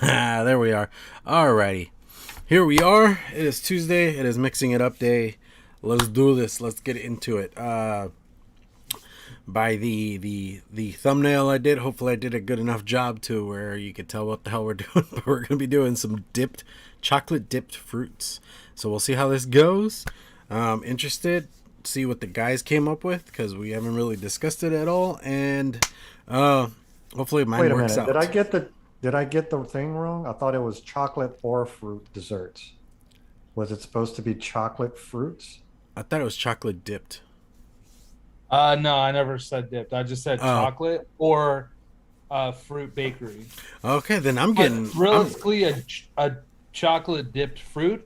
There we are. Alrighty. Here we are. It is Tuesday. It is Mixing It Up Day. Let's do this. Let's get into it. By the thumbnail I did, hopefully I did a good enough job to where you could tell what the hell we're doing. But we're going to be doing some chocolate dipped fruits. So we'll see how this goes. Interested. See what the guys came up with because we haven't really discussed it at all. And hopefully mine Wait a works minute. out. Did I get the thing wrong? I thought it was chocolate or fruit desserts. Was it supposed to be chocolate fruits? I thought it was chocolate dipped. No, I never said dipped. I just said Oh, chocolate or fruit bakery. okay. Then I'm But getting. realistically, a chocolate dipped fruit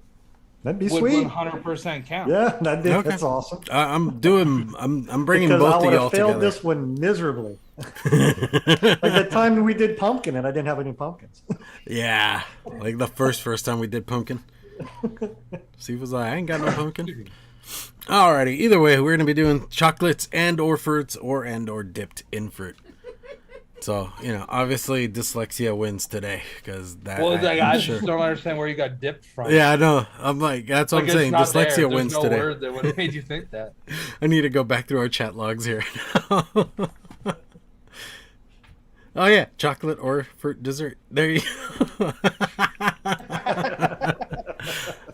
That'd be would sweet. 100% count. Yeah, Okay. that's awesome. I'm doing. I'm bringing Because I both of would y'all have failed together. this one miserably. Like the time we did pumpkin and I didn't have any pumpkins. Yeah, like the first time we did pumpkin. Steve was like, I ain't got no pumpkin. Alrighty. Either way, we're gonna be doing chocolates and or fruits or dipped in fruit. So obviously dyslexia wins today because that. Well, I sure. just don't understand where you got dipped from. Yeah, I know. I'm like, that's what Like I'm saying. it's not there. Dyslexia There's wins no today. word that would have made you think that. I need to go back through our chat logs here. Oh yeah, chocolate or fruit dessert. There you go.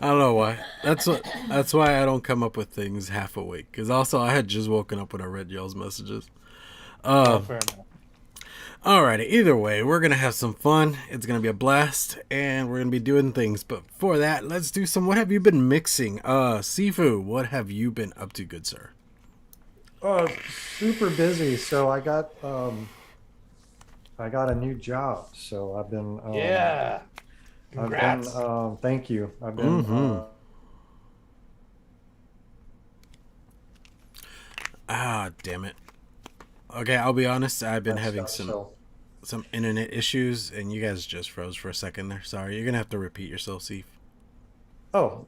I don't know why. That's why I don't come up with things half awake. Because also I had just woken up when I read y'all's messages. Fair enough. Alrighty, either way, we're gonna have some fun. It's gonna be a blast, and we're gonna be doing things. But before that, let's do some. What have you been mixing? Sifu, what have you been up to, good sir? Oh, super busy. So I got a new job. So I've been Yeah. Congrats. thank you. I've been Ah, damn it. Okay, I'll be honest. I've been that having stuff. some internet issues, and you guys just froze for a second there. Sorry, you're gonna have to repeat yourself, Sif. Oh,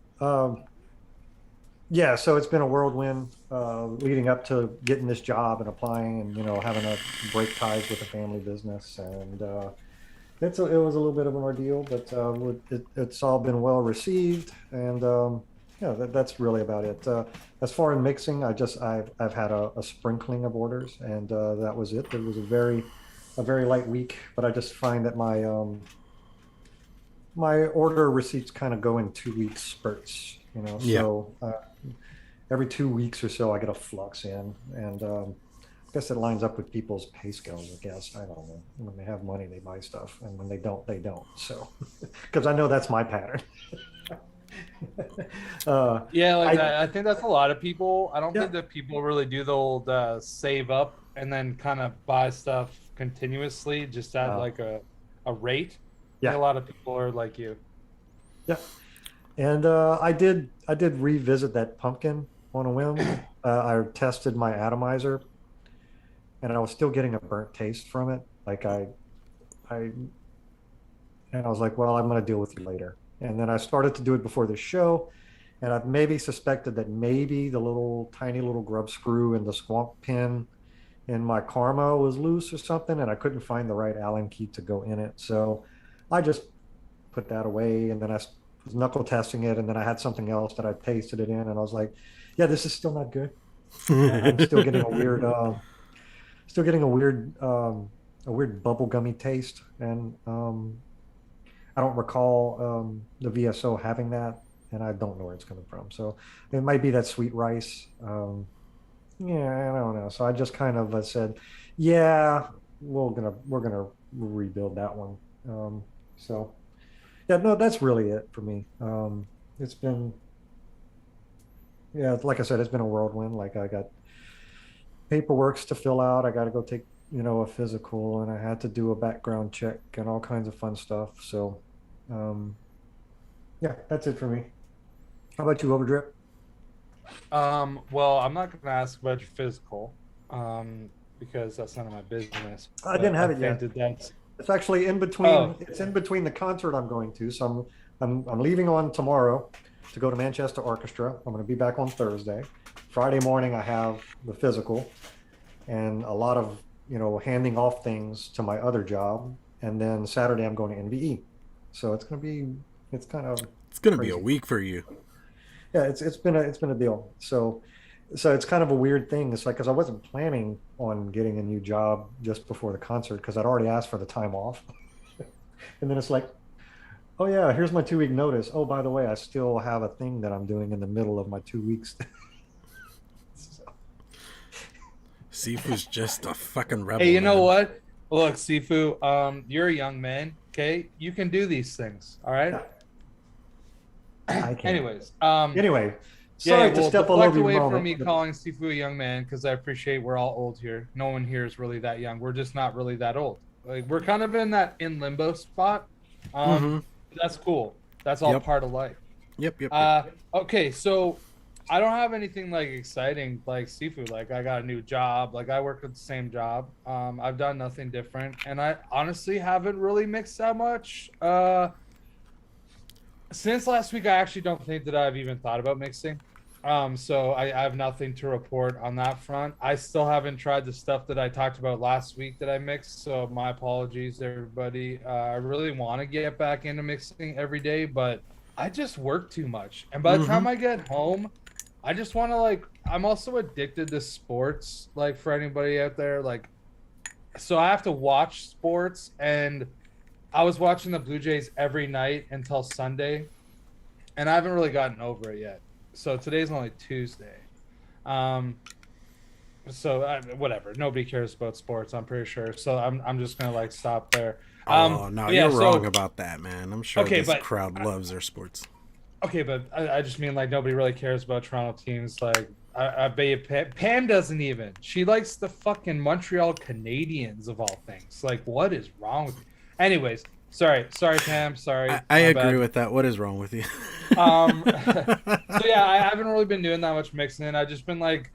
yeah. So it's been a whirlwind leading up to getting this job and applying, and having to break ties with a family business, and it was a little bit of an ordeal, but it's all been well received, and yeah, that's really about it. As far as mixing, I've had a sprinkling of orders, and that was it. It was a very light week, but I just find that my order receipts kind of go in 2 week spurts. Yeah. So every 2 weeks or so, I get a flux in, and I guess it lines up with people's pay scales. I guess I don't know. When they have money, they buy stuff, and when they don't, they don't. So, because I know that's my pattern. Yeah, like I I think that's a lot of people. I don't yeah think that people really do the old save up and then kind of buy stuff continuously just at uh, like a rate. I think yeah a lot of people are like you. yeah. And I did revisit that pumpkin on a whim. I tested my atomizer, and I was still getting a burnt taste from it. Like I and I was like, well, I'm going to deal with you later. And then I started to do it before the show, and I've maybe suspected that maybe the tiny little grub screw in the squonk pin in my Karma was loose or something, and I couldn't find the right Allen key to go in it. So I just put that away, and then I was knuckle testing it, and then I had something else that I pasted it in, and I was like, yeah, this is still not good. I'm still getting still getting a weird bubblegummy taste, and I don't recall the VSO having that, and I don't know where it's coming from. So it might be that sweet rice. Yeah, I don't know. So I just kind of said, yeah, we're gonna rebuild that one. So yeah, no, that's really it for me. It's been yeah, like I said, it's been a whirlwind. Like I got paperworks to fill out. I got to go take a physical, and I had to do a background check and all kinds of fun stuff. So um, yeah, that's it for me. How about you, Overdrip? Well, I'm not gonna ask about your physical, because that's none of my business. I didn't But I have it think yet. that's It's actually in between. oh It's in between the concert I'm going to. So I'm leaving on tomorrow to go to Manchester Orchestra. I'm going to be back on Thursday. Friday morning I have the physical and a lot of handing off things to my other job. And then Saturday I'm going to NVE. So it's kind of It's gonna be a crazy. week for you. Yeah, it's been a deal. So it's kind of a weird thing. It's like because I wasn't planning on getting a new job just before the concert because I'd already asked for the time off, and then it's like, oh yeah, here's my 2 week notice. Oh, by the way, I still have a thing that I'm doing in the middle of my 2 weeks. So, Sifu's just a fucking rebel, Hey, you know man. what? Look, Sifu, you're a young man. Okay, you can do these things. All right. yeah, I can. Anyways, Anyway, yeah, sorry to well, step all deflect over your away from moment, me but calling Sifu a young man because I appreciate we're all old here. No one here is really that young. We're just not really that old. Like we're kind of in limbo spot. Um, Mm-hmm. that's cool. That's all Yep. part of life. Yep. Okay, so I don't have anything like exciting like Sifu. Like I got a new job. Like I work at the same job. I've done nothing different, and I honestly haven't really mixed that much. Since last week, I actually don't think that I've even thought about mixing. So I have nothing to report on that front. I still haven't tried the stuff that I talked about last week that I mixed. So my apologies, everybody. I really want to get back into mixing every day, but I just work too much. And by the Mm-hmm. time I get home, I just want to like. I'm also addicted to sports. Like for anybody out there, like, so I have to watch sports and I was watching the Blue Jays every night until Sunday, and I haven't really gotten over it yet. So today's only Tuesday. Um, whatever. Nobody cares about sports, I'm pretty sure. So I'm just gonna like stop there. Oh no, But yeah. you're wrong So about that, man. I'm sure okay, this but crowd loves their sports. okay, but I just mean like nobody really cares about Toronto teams. Like I bet you Pam doesn't even. She likes the fucking Montreal Canadiens of all things. Like what is wrong with you? Anyways, sorry, Pam. Sorry, I my agree bad. with that. What is wrong with you? So yeah, I haven't really been doing that much mixing. I've just been like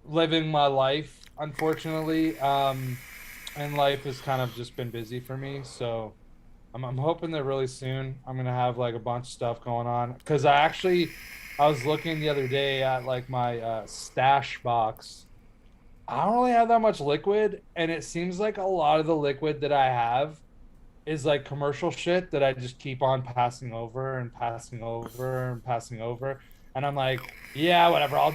living my life, unfortunately. And life has kind of just been busy for me. So I'm hoping that really soon I'm gonna have like a bunch of stuff going on. Cause I was looking the other day at like my stash box. I don't really have that much liquid, and it seems like a lot of the liquid that I have is like commercial shit that I just keep on passing over and passing over and passing over. And I'm like, yeah, whatever. I'll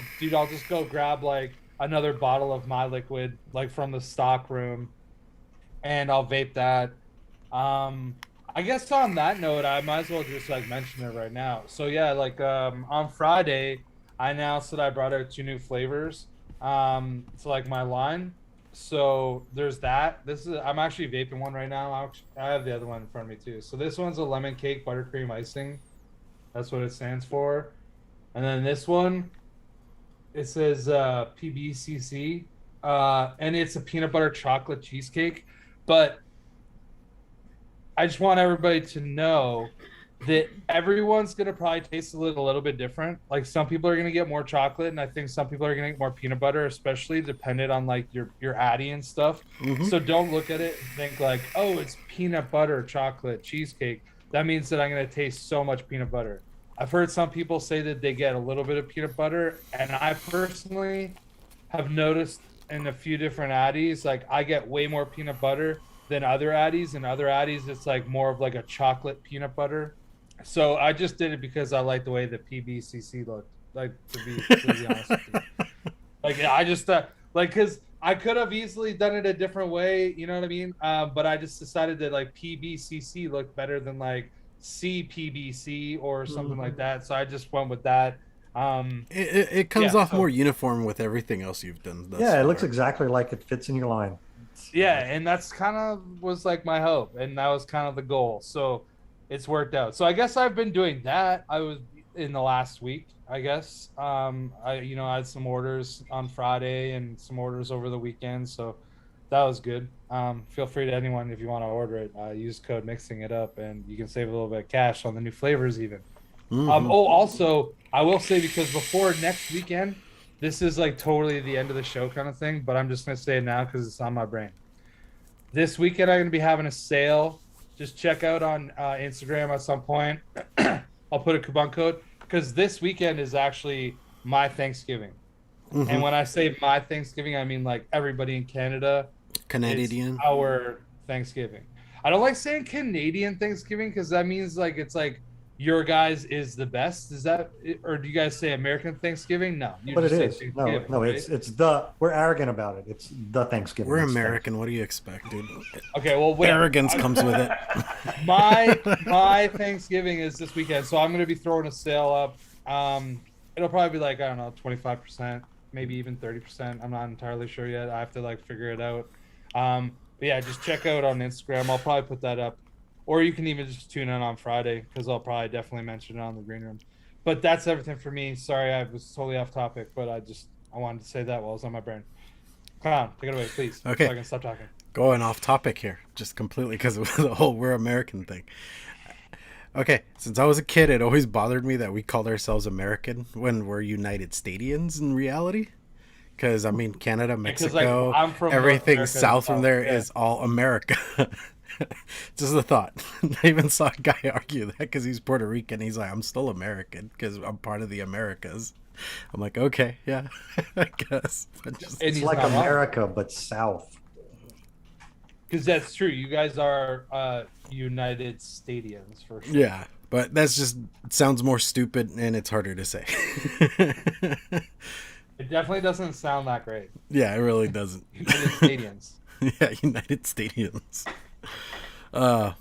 just go grab like another bottle of my liquid, like from the stock room, and I'll vape that. Um, I guess on that note, I might as well just like mention it right now. So yeah, like on Friday, I announced that I brought out 2 new flavors to like my line. So there's that. I'm actually vaping one right now. I have the other one in front of me too. So this one's a lemon cake buttercream icing. That's what it stands for. And then this one, it says PBCC, and it's a peanut butter chocolate cheesecake. But I just want everybody to know that everyone's gonna probably taste a little bit different. Like some people are gonna get more chocolate, and I think some people are gonna get more peanut butter, especially dependent on like your Addy and stuff. Mm-hmm. So don't look at it and think like, oh, it's peanut butter chocolate cheesecake. That means that I'm gonna taste so much peanut butter. I've heard some people say that they get a little bit of peanut butter, and I personally have noticed in a few different Addies, like I get way more peanut butter than other Addies, and other Addies it's like more of like a chocolate peanut butter. So I just did it because I like the way the PBCC looked. Like to be completely honest with you, like I just like because I could have easily done it a different way, you know what I mean? But I just decided that like PBCC looked better than like CPBC or something like that. So I just went with that. It comes Yeah. off So more uniform with everything else you've done thus yeah, it looks far. exactly like it fits in your line. yeah, and that's kind of was like my hope, and that was kind of the goal. So it's worked out. So I guess I've been doing that. I was in the last week, I guess. I had some orders on Friday and some orders over the weekend, so that was good. Feel free to anyone if you want to order it. Use code mixing it up, and you can save a little bit of cash on the new flavors even. Mm-hmm. Also, I will say because before next weekend, this is like totally the end of the show kind of thing, but I'm just gonna say it now because it's on my brain. This weekend, I'm gonna be having a sale. Just check out on Instagram at some point. I'll put a coupon code because this weekend is actually my Thanksgiving. Mm-hmm. And when I say my Thanksgiving, I mean like everybody in Canada. It's Canadian. our Thanksgiving. I don't like saying Canadian Thanksgiving because that means like it's like your guys is the best. Is that, or do you guys say American Thanksgiving? No, you But it just say is. Thanksgiving, No, right? it's the, we're arrogant about it. It's the Thanksgiving. We're It's American. What do you expect, dude? Okay, well, whatever. Arrogance comes with it. My Thanksgiving is this weekend, so I'm gonna be throwing a sale up. It'll probably be like, I don't know, 25%, maybe even 30%. I'm not entirely sure yet. I have to like figure it out. But yeah, just check out on Instagram. I'll probably put that up, or you can even just tune in on Friday because I'll probably definitely mention it on the green room. But that's everything for me. Sorry, I was totally off topic, but I wanted to say that while it was on my brain. Come on, take it away, please. Okay. So I can stop talking. Going off topic here, just completely because of the whole "we're American" thing. Okay, since I was a kid, it always bothered me that we called ourselves American when we're United Statians in reality. Because, I mean, Canada, Mexico, I'm from everything North America south as from well, there yeah. is all America. Just a thought. I even saw a guy argue that because he's Puerto Rican. He's like, I'm still American because I'm part of the Americas. I'm like, okay, yeah, I guess. But just, And It's he's like not wrong. America, but south. Because that's true. You guys are United Stadiums for sure. yeah, but that's just, it sounds more stupid and it's harder to say. It definitely doesn't sound that great. Yeah, it really doesn't. United Stadiums. Yeah, United Stadiums. All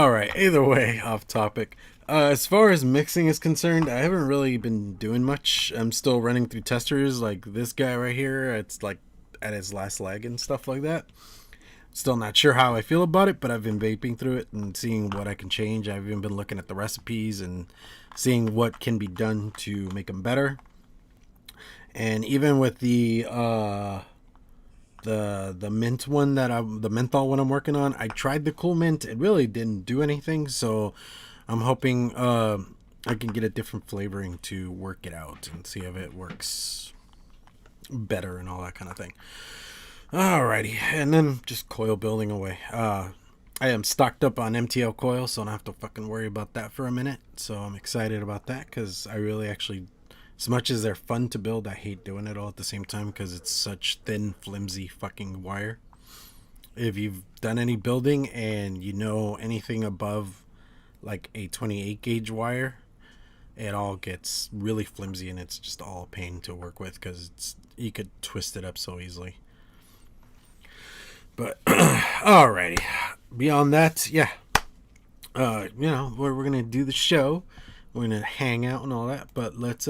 right. Either way, off topic. As far as mixing is concerned, I haven't really been doing much. I'm still running through testers like this guy right here. It's like at his last leg and stuff like that. Still not sure how I feel about it, but I've been vaping through it and seeing what I can change. I've even been looking at the recipes and seeing what can be done to make them better. And even with the mint one the menthol one I'm working on, I tried the cool mint. It really didn't do anything, so I'm hoping I can get a different flavoring to work it out and see if it works better and all that kind of thing. Alrighty, and then just coil building away. I am stocked up on MTL coil, so I don't have to fucking worry about that for a minute. So I'm excited about that because I really actually, as much as they're fun to build, I hate doing it all at the same time because it's such thin, flimsy fucking wire. If you've done any building and you know anything above like a 28 gauge wire, it all gets really flimsy and it's just all a pain to work with because you could twist it up so easily. But alrighty, beyond that, yeah, you know, we're gonna do the show. We're gonna hang out and all that, but let's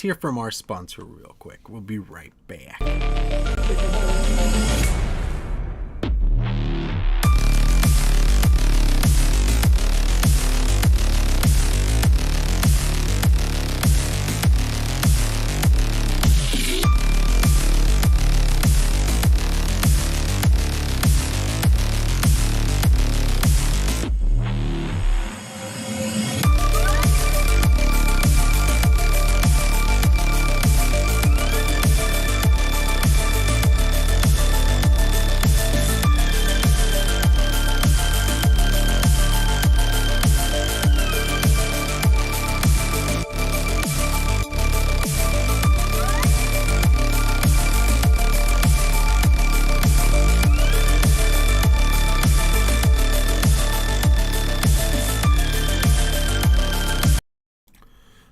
hear from our sponsor real quick. We'll be right back.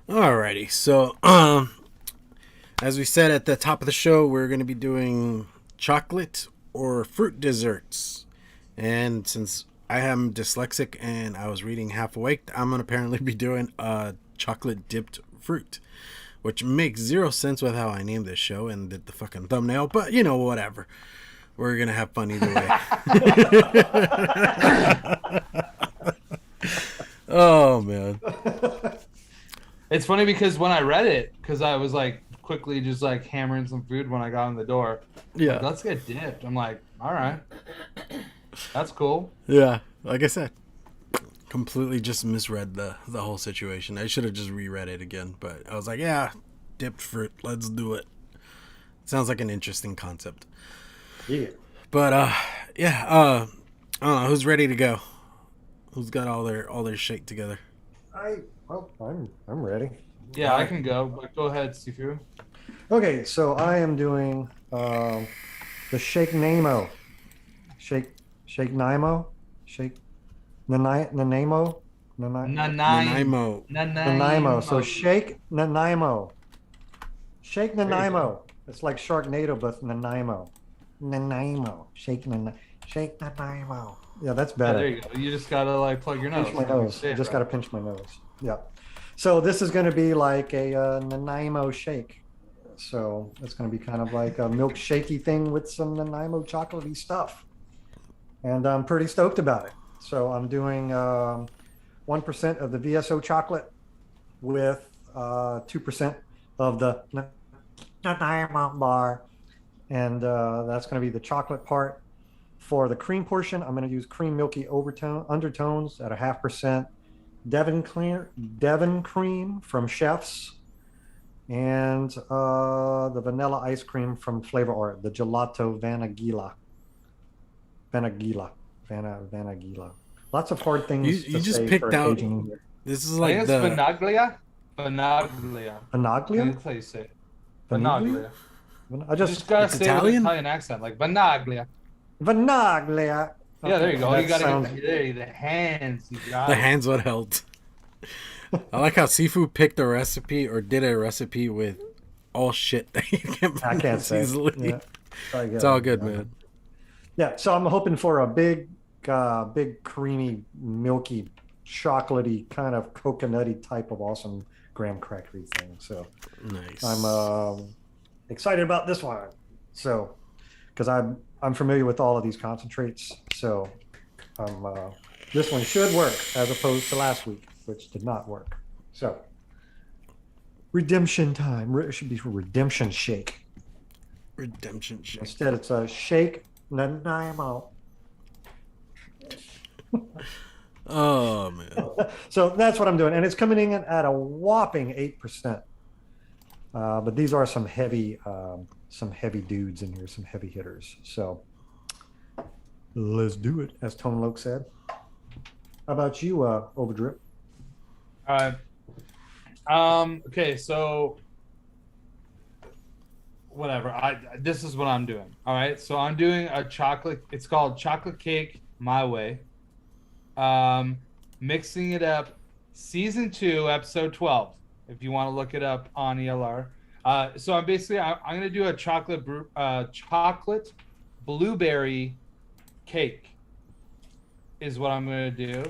Alrighty, so as we said at the top of the show, we're going to be doing chocolate or fruit desserts. And since I am dyslexic and I was reading half awake, I'm going to apparently be doing chocolate dipped fruit, which makes zero sense with how I named this show and did the fucking thumbnail, but you know, whatever. We're going to have fun either way. Oh, man. It's funny because when I read it, because I was like quickly just like hammering some food when I got in the door. Yeah. Like, let's get dipped. I'm like, all right, that's cool. Yeah, like I said, completely just misread the whole situation. I should have just reread it again, but I was like, yeah, dipped fruit, let's do it. Sounds like an interesting concept. Yeah. But yeah, I don't know who's ready to go. Who's got all their shit together? I'm ready. Yeah, I can go. But go ahead, Sifu. Okay, so I am doing the Shake Namo. Shake Shake Nanaimo. Shake Nanaimo. Nanaimo. Nanaimo. So Nanaimo. shake Nanaimo. Shake There you go. Nanaimo. It's like Sharknado, but Nanaimo. Nanaimo. Shake Nanaimo. Yeah, that's Yeah, better. there you go. You just gotta like plug your nose. Pinch my nose. Say I it just right. got to pinch my nose. Yeah. So this is going to be like a Nanaimo shake. So it's going to be kind of like a milkshakey thing with some Nanaimo chocolatey stuff. And I'm pretty stoked about it. So I'm doing 1% of the VSO chocolate with 2% of the Nanaimo bar. And that's going to be the chocolate part. For the cream portion, I'm going to use cream milky undertones at 0.5%. Devon cream from Chef's, and the vanilla ice cream from Flavor Art, the gelato Vanagila. Lots of hard things You to just say picked for out. occasion here. This is I like think the it's Vanaglia. Vanaglia. Vanaglia? That's how you say it. Vanaglia? Vanaglia. I You just just gotta It's say it with Italian? an Italian accent, like Vanaglia. Vanaglia. Yeah, there you go. That You gotta sounds- get the hands. You got the it. hands what helped. I like how Sifu picked a recipe or did a recipe with all shit that you can I can't pronounce say. easily. Yeah. It's all good, man. Yeah, so I'm hoping for a big, creamy, milky, chocolatey, kind of coconutty type of awesome graham crackery thing. So Nice. I'm excited about this one. So, because I'm familiar with all of these concentrates, so this one should work as opposed to last week, which did not work. So, redemption time. It should be redemption shake. Redemption shake. Instead, it's a shake Nanaimo. Oh man. So that's what I'm doing, and it's coming in at a whopping 8%. But these are some heavy dudes in here, some heavy hitters. So let's do it, as Tone Loke said. How about you, Overdrip? All right. Okay, so whatever. This is what I'm doing. All right. So I'm doing a chocolate. It's called Chocolate Cake My Way. Mixing It Up, Season 2, Episode 12. If you want to look it up on ELR. So I'm gonna do a chocolate blueberry cake. Is what I'm gonna do.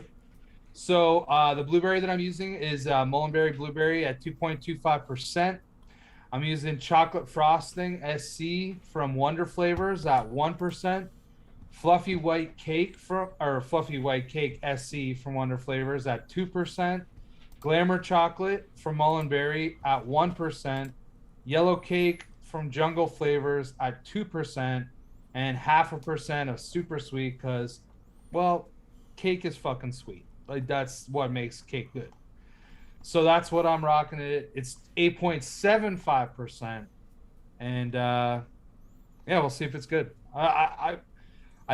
So the blueberry that I'm using is Mullenberry Blueberry at 2.25%. I'm using chocolate frosting SC from Wonder Flavors at 1%. Fluffy White Cake SC from Wonder Flavors at 2%. Glamour Chocolate from Mullenberry at 1%. Yellow Cake from Jungle Flavors at 2%. And 0.5% of Super Sweet because, well, cake is fucking sweet. Like, that's what makes cake good. So that's what I'm rocking it. It's 8.75%. And yeah, we'll see if it's good. I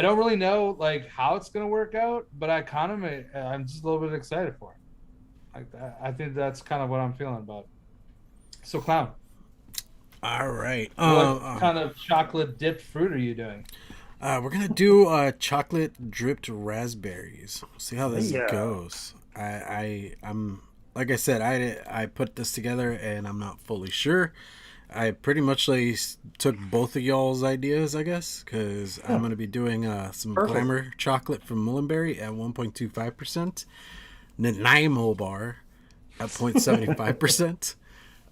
don't really know like how it's gonna work out, but I'm just a little bit excited for it. I think that's kind of what I'm feeling about it. So, Clown, All right. what kind of chocolate dipped fruit are you doing? We're gonna do chocolate dripped raspberries. See how this Yeah. goes. I'm like I said, I put this together and I'm not fully sure. I pretty much like took both of y'all's ideas, I guess, because I'm gonna be doing some Perfect. Glamour chocolate from Mullenberry at 1.25%, Nanaimo bar at 0.75%.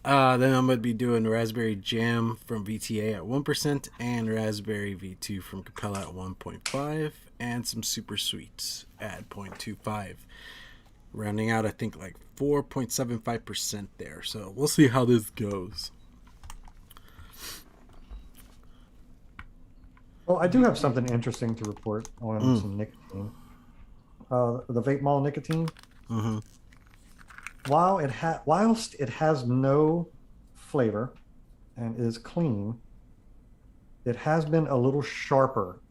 Then I'm going to be doing Raspberry Jam from VTA at 1% and Raspberry V2 from Capella at 1.5 and some Super Sweets at 0.25. Rounding out, I think, like 4.75% there. So we'll see how this goes. Well, I do have something interesting to report on some nicotine. The vape mall nicotine. Mm-hmm. Whilst it has no flavor and is clean, it has been a little sharper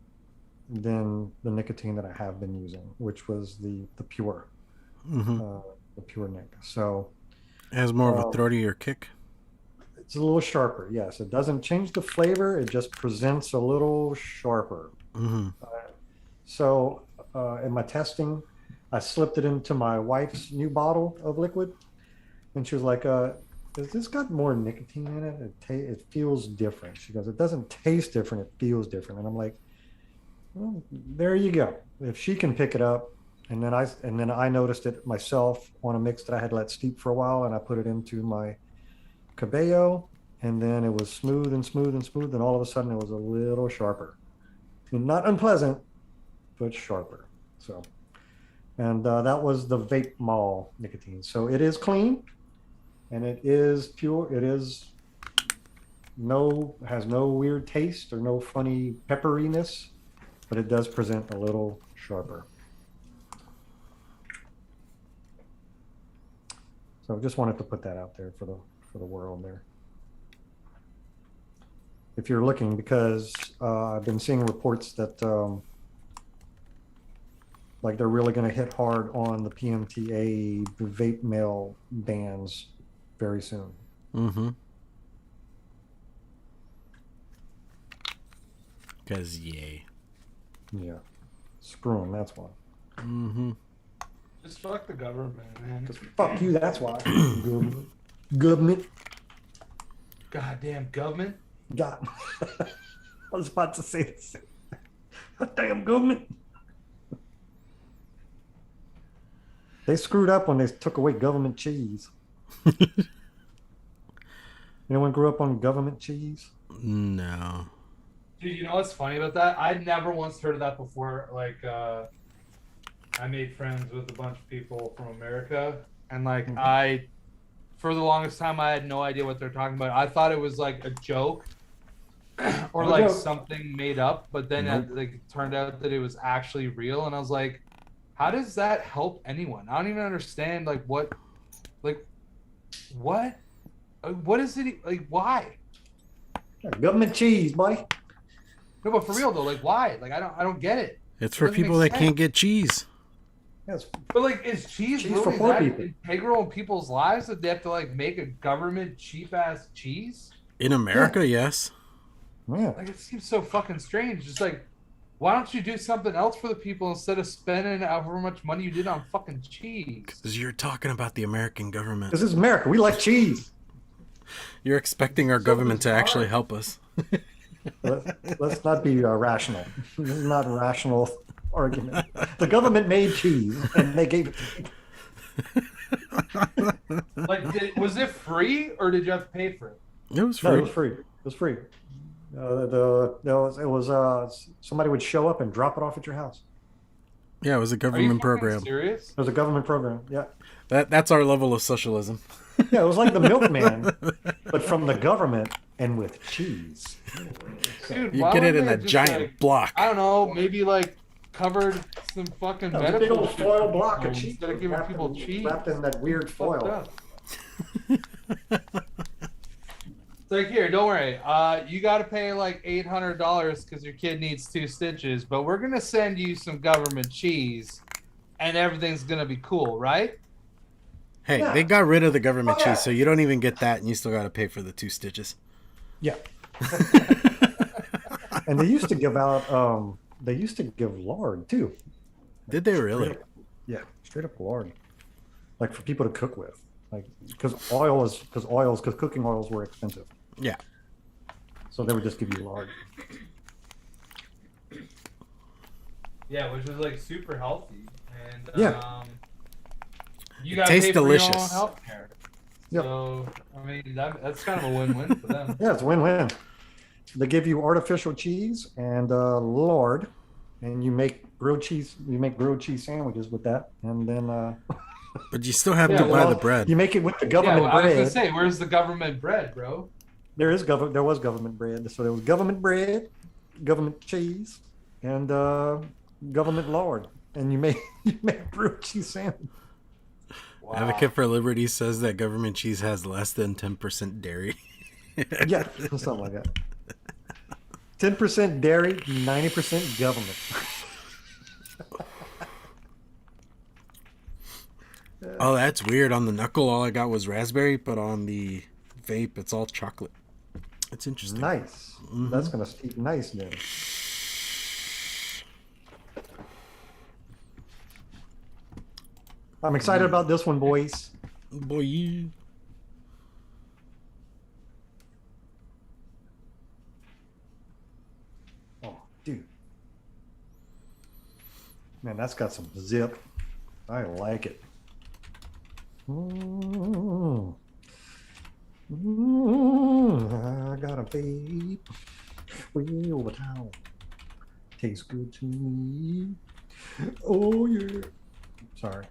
than the nicotine that I have been using, which was the pure, the pure nic. So It has more of a throatier kick. it's a little sharper. Yes, it doesn't change the flavor. It just presents a little sharper. Mm-hmm. So in my testing, I slipped it into my wife's new bottle of liquid, and she was like, "Has this got more nicotine in it? It feels different." She goes, "It doesn't taste different. It feels different." And I'm like, "Well, there you go. If she can pick it up." And then I noticed it myself on a mix that I had let steep for a while, and I put it into my Cabello, and then it was smooth and smooth and smooth, and all of a sudden it was a little sharper. And not unpleasant, but sharper. So, and that was the Vape Mall nicotine. So it is clean, and it is pure. It is has no weird taste or no funny pepperiness, but it does present a little sharper. So just wanted to put that out there for the world there. If you're looking, because I've been seeing reports that like they're really going to hit hard on the PMTA vape mail bans very soon. Mm-hmm. Because yay. Yeah. Screw them, that's why. Mm-hmm. Just fuck the government, man. Because fuck you, that's why. Government. Goddamn government. God. I was about to say this. Damn government. They screwed up when they took away government cheese. Anyone grew up on government cheese? No. Dude, you know what's funny about that? I'd never once heard of that before. Like, I made friends with a bunch of people from America, and like for the longest time, I had no idea what they're talking about. I thought it was like a joke or like something made up, but then it turned out that it was actually real, and I was like, how does that help anyone? I don't even understand what is it like? Why? Government cheese, boy. No, but for real though, like why? Like I don't get it. It's for people that can't get cheese. Yes. But like, is cheese really for poor that people. integral in people's lives that they have to like make a government cheap ass cheese? In America, yes. Yeah. Like it seems so fucking strange. Just like, why don't you do something else for the people instead of spending however much money you did on fucking cheese? Because you're talking about the American government. This is America. We like cheese. You're expecting our government to actually help us. Let's not be rational. This is not a rational argument. The government made cheese and they gave it. Like, was it free or did you have to pay for it? It was free. No, it was free. It was free. It was somebody would show up and drop it off at your house. Yeah, it was a government program. Serious? It was a government program. Yeah. That's our level of socialism. Yeah, it was like the milkman, but from the government and with cheese. Dude, You why get it wouldn't in they a just, giant like, block. I don't know, maybe like covered some fucking No, medical big old shit foil block of instead cheese of giving people cheese. wrapped in that weird Fucked foil. up. It's like, here, don't worry. You got to pay like $800 because your kid needs 2 stitches, but we're gonna send you some government cheese, and everything's gonna be cool, right? Hey, Yeah. they got rid of the government Oh, yeah. cheese, so you don't even get that, and you still got to pay for the 2 stitches. Yeah. And they used to give out. They used to give lard too. Did they really? Yeah, straight up lard, like for people to cook with, like because cooking oils were expensive. Yeah. So they would just give you lard. Yeah, which was like super healthy, and Yeah. you got to tastes pay for your own delicious. healthcare. Yep. So I mean, that's kind of a win-win for them. Yeah, it's win-win. They give you artificial cheese and lard, and you make grilled cheese. You make grilled cheese sandwiches with that, and then But you still have Yeah, to buy well, the bread. you make it with the Yeah, government well, I was bread. gonna say, where's the government bread, bro? There was government bread. So there was government bread, government cheese, and government lard, and you make grilled cheese sandwich. Wow. Advocate for Liberty says that government cheese has less than 10% dairy. Yeah, something like that. 10% dairy, 90% government. Oh, that's weird. On the knuckle, all I got was raspberry, but on the vape, it's all chocolate. It's interesting. Nice. That's gonna steep nice then. I'm excited about this one, boys. Boy. Oh, dude. Man, that's got some zip. I like it. I got a vape way over town. Tastes good to me. Oh yeah. Sorry.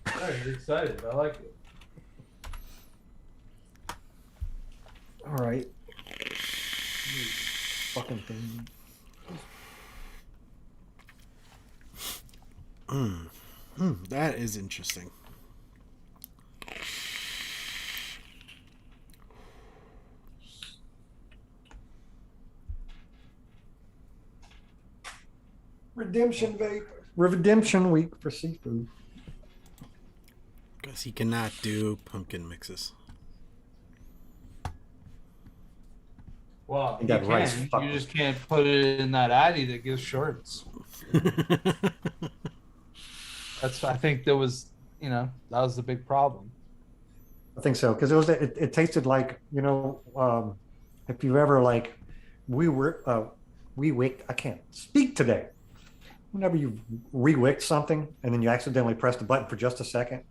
Oh, you're excited. I like it. All right. Fucking thing. That is interesting. Redemption vape. Redemption week for seafood. Because he cannot do pumpkin mixes. Well, You you got rice can. fuck- You just can't put it in that Addy that gives shorts. That's. I think that was. That was the big problem. I think so because it tasted like if you've ever like we wicked. I can't speak today. Whenever you re-wicked something and then you accidentally press the button for just a second,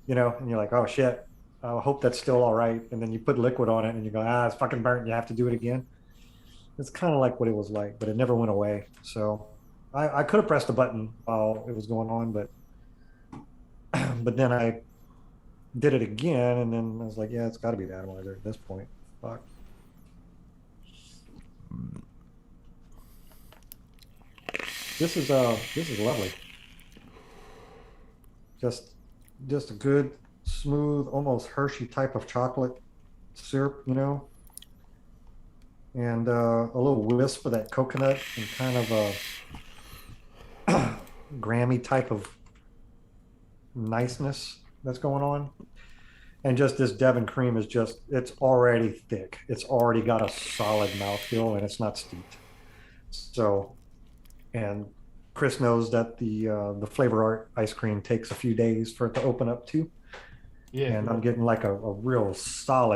and you're like, oh shit, I hope that's still all right, and then you put liquid on it and you go, it's fucking burnt. You have to do it again. It's kind of like what it was like, but it never went away. So I could have pressed the button while it was going on, but then I did it again, and then I was like, yeah, it's got to be the atomizer at this point. Fuck. This is lovely. Just a good, smooth, almost Hershey type of chocolate syrup, and a little wisp of that coconut and kind of a Grammy type of niceness that's going on. And just this Devon cream is it's already thick. It's already got a solid mouthfeel and it's not steeped. So, and Chris knows that the Flavor Art ice cream takes a few days for it to open up too. Yeah. And I'm getting like a real solid